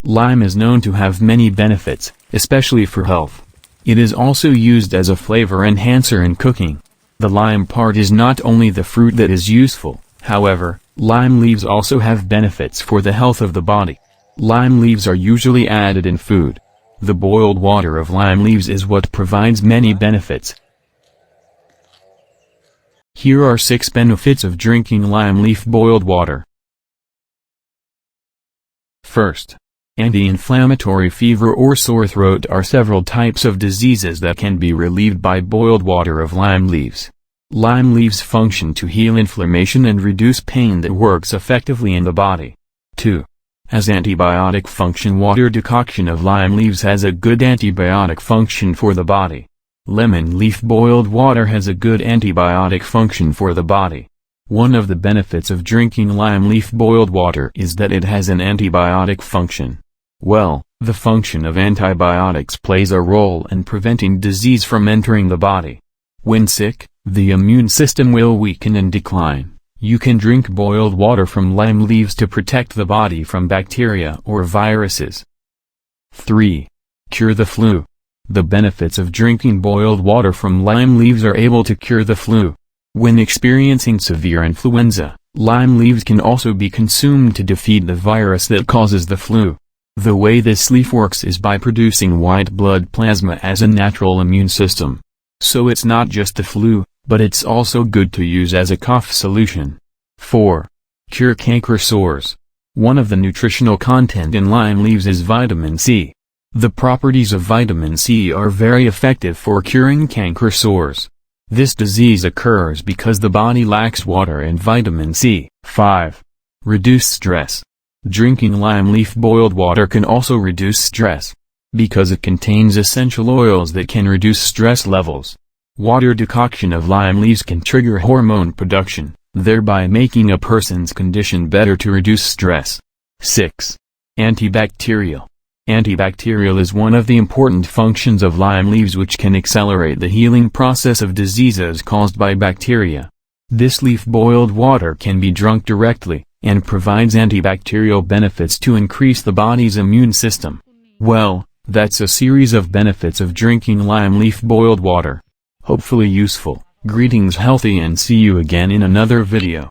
Lime is known to have many benefits, especially for health. It is also used as a flavor enhancer in cooking. The lime part is not only the fruit that is useful, however, lime leaves also have benefits for the health of the body. Lime leaves are usually added in food. The boiled water of lime leaves is what provides many benefits. Here are 6 benefits of drinking lime leaf boiled water. First, anti-inflammatory. Fever or sore throat are several types of diseases that can be relieved by boiled water of lime leaves. Lime leaves function to heal inflammation and reduce pain that works effectively in the body. 2. As antibiotic function. Water decoction of lime leaves has a good antibiotic function for the body. Lemon leaf boiled water has a good antibiotic function for the body. One of the benefits of drinking lime leaf boiled water is that it has an antibiotic function. Well, the function of antibiotics plays a role in preventing disease from entering the body. When sick, the immune system will weaken and decline. You can drink boiled water from lime leaves to protect the body from bacteria or viruses. 3. Cure the flu. The benefits of drinking boiled water from lime leaves are able to cure the flu. When experiencing severe influenza, lime leaves can also be consumed to defeat the virus that causes the flu. The way this leaf works is by producing white blood plasma as a natural immune system. So it's not just the flu, but it's also good to use as a cough solution. 4. Cure canker sores. One of the nutritional content in lime leaves is vitamin C. The properties of vitamin C are very effective for curing canker sores. This disease occurs because the body lacks water and vitamin C. 5. Reduce stress. Drinking lime leaf boiled water can also reduce stress, because it contains essential oils that can reduce stress levels. Water decoction of lime leaves can trigger hormone production, thereby making a person's condition better to reduce stress. 6. Antibacterial. Antibacterial is one of the important functions of lime leaves, which can accelerate the healing process of diseases caused by bacteria. This leaf boiled water can be drunk directly, and provides antibacterial benefits to increase the body's immune system. Well, that's a series of benefits of drinking lime leaf boiled water. Hopefully useful. Greetings healthy, and see you again in another video.